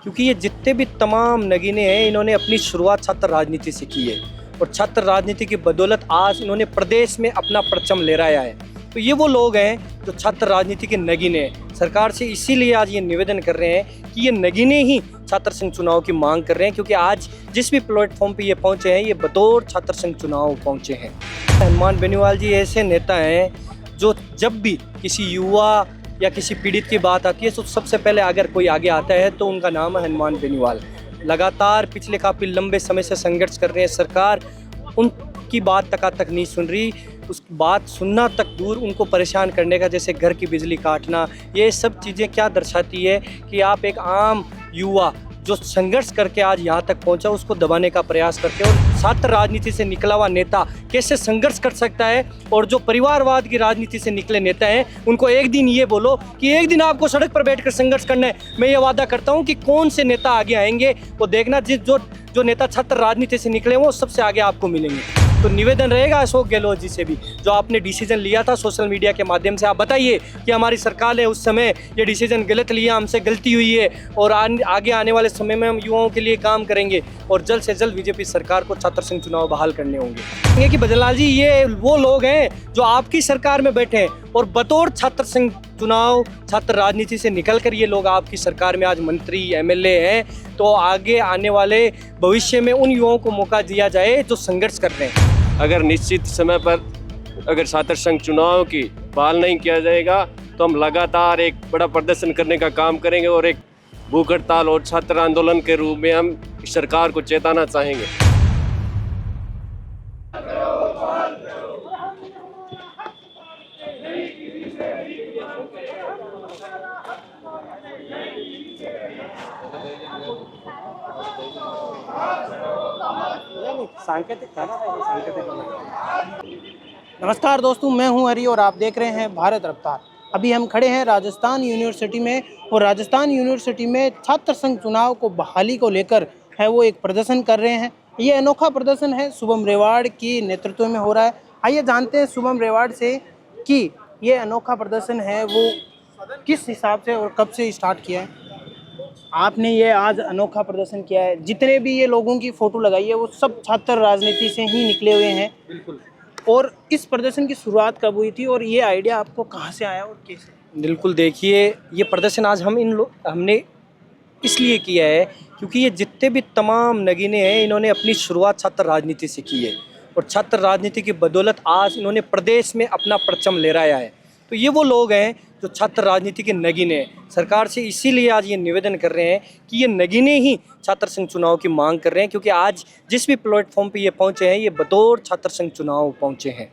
क्योंकि ये जितने भी तमाम नगीने हैं इन्होंने अपनी शुरुआत छात्र राजनीति से की है और छात्र राजनीति की बदौलत आज इन्होंने प्रदेश में अपना परचम लहराया है। तो ये वो लोग हैं जो छात्र राजनीति के नगीने हैं। सरकार से इसीलिए आज ये निवेदन कर रहे हैं कि ये नगीने ही छात्र संघ चुनाव की मांग कर रहे हैं, क्योंकि आज जिस भी प्लेटफॉर्म पे ये पहुंचे हैं ये बतौर छात्र संघ चुनाव पहुंचे हैं। हनुमान बेनीवाल जी ऐसे नेता हैं जो जब भी किसी युवा या किसी पीड़ित की बात आती है तो सबसे पहले अगर कोई आगे आता है तो उनका नाम है हनुमान बेनीवाल। लगातार पिछले काफ़ी लंबे समय से संघर्ष कर रहे हैं। सरकार उनकी बात तक नहीं सुन रही। उस बात सुनना तक दूर, उनको परेशान करने का, जैसे घर की बिजली काटना, ये सब चीज़ें क्या दर्शाती है कि आप एक आम युवा जो संघर्ष करके आज यहाँ तक पहुँचा उसको दबाने का प्रयास करते हैं। और छात्र राजनीति से निकला हुआ नेता कैसे संघर्ष कर सकता है, और जो परिवारवाद की राजनीति से निकले नेता हैं उनको एक दिन ये बोलो कि एक दिन आपको सड़क पर बैठकर संघर्ष करना है। मैं ये वादा करता हूँ कि कौन से नेता आगे आएंगे वो देखना, जो नेता छात्र राजनीति से निकले वो सबसे आगे आपको मिलेंगे। तो निवेदन रहेगा अशोक गहलोत जी से भी, जो आपने डिसीजन लिया था सोशल मीडिया के माध्यम से, आप बताइए कि हमारी सरकार ने उस समय ये डिसीजन गलत लिया, हमसे गलती हुई है और आगे आने वाले समय में हम युवाओं के लिए काम करेंगे और जल्द से जल्द बीजेपी सरकार को छात्र संघ चुनाव बहाल करने होंगे। कि भजनलाल जी ये वो लोग हैं जो आपकी सरकार में बैठे हैं और बतौर छात्र संघ चुनाव, छात्र राजनीति से निकलकर ये लोग आपकी सरकार में आज मंत्री एमएलए हैं। तो आगे आने वाले भविष्य में उन युवाओं को मौका दिया जाए जो संघर्ष कर रहे हैं। अगर निश्चित समय पर अगर छात्र संघ चुनाव की बहाल नहीं किया जाएगा तो हम लगातार एक बड़ा प्रदर्शन करने का काम करेंगे और एक भूख हड़ताल और छात्र आंदोलन के रूप में हम सरकार को चेताना चाहेंगे। नमस्कार दोस्तों, मैं हूं हरी और आप देख रहे हैं भारत रफ्तार। अभी हम खड़े हैं राजस्थान यूनिवर्सिटी में और राजस्थान यूनिवर्सिटी में छात्र संघ चुनाव को बहाली को लेकर है वो एक प्रदर्शन कर रहे हैं। ये अनोखा प्रदर्शन है, शुभम रेवाड़ की नेतृत्व में हो रहा है। आइए जानते हैं शुभम रेवाड़ से कि ये अनोखा प्रदर्शन है वो किस हिसाब से और कब से स्टार्ट किया है। आपने ये आज अनोखा प्रदर्शन किया है, जितने भी ये लोगों की फ़ोटो लगाई है वो सब छात्र राजनीति से ही निकले हुए हैं। बिल्कुल। और इस प्रदर्शन की शुरुआत कब हुई थी और ये आइडिया आपको कहाँ से आया और कैसे? बिल्कुल, देखिए ये प्रदर्शन आज हमने इसलिए किया है क्योंकि ये जितने भी तमाम नगीने हैं इन्होंने अपनी शुरुआत छात्र राजनीति से की है और छात्र राजनीति की बदौलत आज इन्होंने प्रदेश में अपना परचम लहराया है। तो ये वो लोग हैं जो छात्र राजनीति के नगीने हैं। सरकार से इसीलिए आज ये निवेदन कर रहे हैं कि ये नगीने ही छात्र संघ चुनाव की मांग कर रहे हैं, क्योंकि आज जिस भी प्लेटफॉर्म पे ये पहुंचे हैं ये बतौर छात्र संघ चुनाव पहुंचे हैं।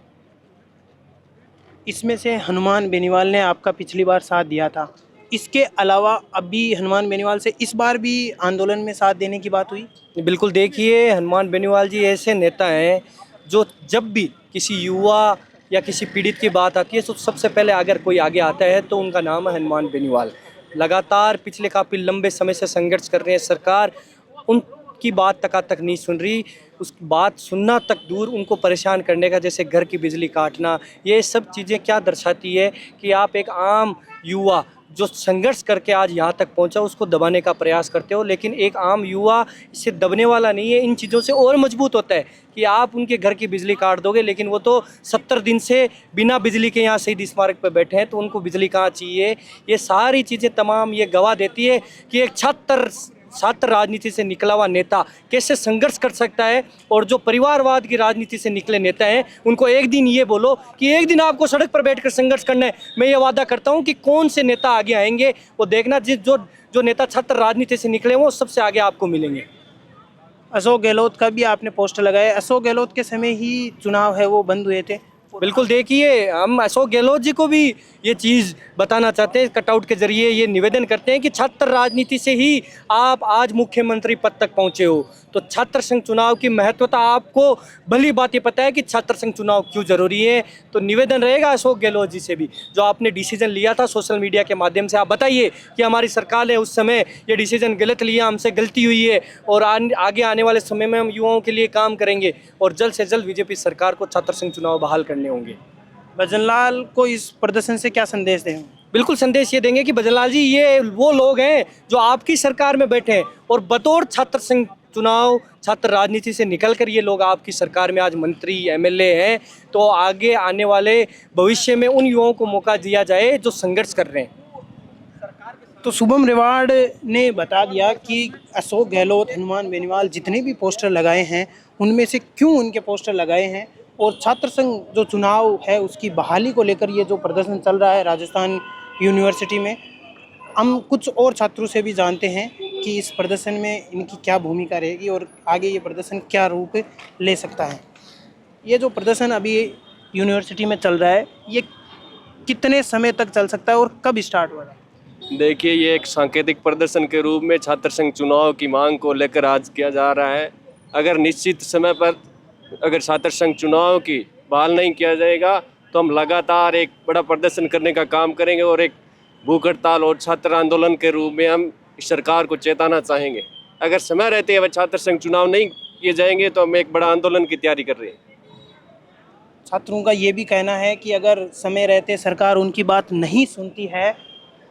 इसमें से हनुमान बेनीवाल ने आपका पिछली बार साथ दिया था, इसके अलावा अभी हनुमान बेनीवाल से इस बार भी आंदोलन में साथ देने की बात हुई? बिल्कुल, देखिए हनुमान बेनीवाल जी ऐसे नेता हैं जो जब भी किसी युवा या किसी पीड़ित की बात आती है तो सबसे पहले अगर कोई आगे आता है तो उनका नाम है हनुमान बेनीवाल। लगातार पिछले काफ़ी लंबे समय से संघर्ष कर रहे हैं। सरकार उनकी बात तक नहीं सुन रही। उस बात सुनना तक दूर, उनको परेशान करने का, जैसे घर की बिजली काटना, ये सब चीज़ें क्या दर्शाती है कि आप एक आम युवा जो संघर्ष करके आज यहाँ तक पहुँचा उसको दबाने का प्रयास करते हो। लेकिन एक आम युवा इससे दबने वाला नहीं है, इन चीज़ों से और मजबूत होता है कि आप उनके घर की बिजली काट दोगे, लेकिन वो तो 70 दिन से बिना बिजली के यहाँ शहीद स्मारक पर बैठे हैं, तो उनको बिजली कहाँ चाहिए। ये सारी चीज़ें तमाम ये गवाह देती है कि एक छात्र राजनीति से निकला हुआ नेता कैसे संघर्ष कर सकता है, और जो परिवारवाद की राजनीति से निकले नेता हैं उनको एक दिन ये बोलो कि एक दिन आपको सड़क पर बैठकर संघर्ष करना है। मैं ये वादा करता हूँ कि कौन से नेता आगे आएंगे वो देखना, जो नेता छात्र राजनीति से निकले वो सबसे आगे आपको मिलेंगे। अशोक गहलोत का भी आपने पोस्टर लगाया, अशोक गहलोत के समय ही चुनाव है वो बंद हुए थे। बिल्कुल, देखिए हम अशोक गहलोत जी को भी ये चीज़ बताना चाहते हैं, कटआउट के जरिए ये निवेदन करते हैं कि छात्र राजनीति से ही आप आज मुख्यमंत्री पद तक पहुंचे हो। तो छात्र संघ चुनाव की महत्वता आपको भली बात ये पता है कि छात्र संघ चुनाव क्यों जरूरी है। तो निवेदन रहेगा अशोक गहलोत जी से भी, जो आपने डिसीजन लिया था सोशल मीडिया के माध्यम से, आप बताइए कि हमारी सरकार ने उस समय ये डिसीजन गलत लिया, हमसे गलती हुई है और आगे आने वाले समय में हम युवाओं के लिए काम करेंगे और जल्द से जल्द बीजेपी सरकार को छात्र संघ चुनाव बहाल करने होंगे। भजनलाल को इस प्रदर्शन से क्या संदेश दें? बिल्कुल संदेश ये देंगे कि भजनलाल जी ये वो लोग हैं जो आपकी सरकार में बैठे हैं और बतौर छात्र संघ चुनाव छात्र राजनीति से निकलकर ये लोग आपकी सरकार में आज मंत्री एमएलए हैं, तो आगे आने वाले भविष्य में उन युवाओं को मौका दिया जाए जो संघर्ष कर रहे हैं। तो शुभम रेवाड़ ने बता दिया कि अशोक गहलोत, हनुमान बेनीवाल जितने भी पोस्टर लगाए हैं उनमें से क्यों उनके पोस्टर लगाए हैं, और छात्र संघ जो चुनाव है उसकी बहाली को लेकर ये जो प्रदर्शन चल रहा है राजस्थान यूनिवर्सिटी में, हम कुछ और छात्रों से भी जानते हैं कि इस प्रदर्शन में इनकी क्या भूमिका रहेगी और आगे ये प्रदर्शन क्या रूप ले सकता है। ये जो प्रदर्शन अभी यूनिवर्सिटी में चल रहा है ये कितने समय तक चल सकता है और कब स्टार्ट हो रहा है? देखिए, ये एक सांकेतिक प्रदर्शन के रूप में छात्र संघ चुनाव की मांग को लेकर आज किया जा रहा है। अगर निश्चित समय पर अगर छात्र संघ चुनाव की बहाल नहीं किया जाएगा तो हम लगातार एक बड़ा प्रदर्शन करने का काम करेंगे और एक भूख हड़ताल और छात्र आंदोलन के रूप में हम इस सरकार को चेताना चाहेंगे। अगर समय रहते हुए छात्र संघ चुनाव नहीं किए जाएंगे तो हम एक बड़ा आंदोलन की तैयारी कर रहे हैं। छात्रों का ये भी कहना है कि अगर समय रहते सरकार उनकी बात नहीं सुनती है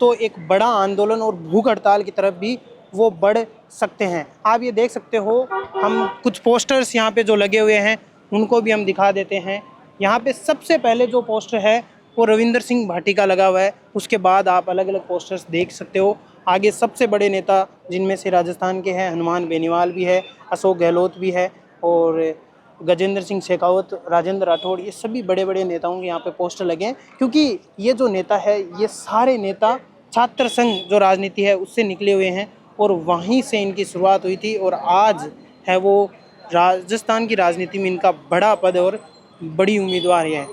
तो एक बड़ा आंदोलन और भूख हड़ताल की तरफ भी वो बढ़ सकते हैं। आप ये देख सकते हो, हम कुछ पोस्टर्स यहाँ पे जो लगे हुए हैं उनको भी हम दिखा देते हैं। यहाँ पे सबसे पहले जो पोस्टर है वो रविंदर सिंह भाटी का लगा हुआ है, उसके बाद आप अलग अलग पोस्टर्स देख सकते हो। आगे सबसे बड़े नेता जिनमें से राजस्थान के हैं हनुमान बेनीवाल भी है, अशोक गहलोत भी है और गजेंद्र सिंह शेखावत, राजेंद्र राठौड़, ये सभी बड़े बड़े नेताओं के यहाँ पे पोस्टर लगे हैं, क्योंकि ये जो नेता है ये सारे नेता छात्र संघ जो राजनीति है उससे निकले हुए हैं और वहीं से इनकी शुरुआत हुई थी और आज है वो राजस्थान की राजनीति में इनका बड़ा पद और बड़ी उम्मीदवार है।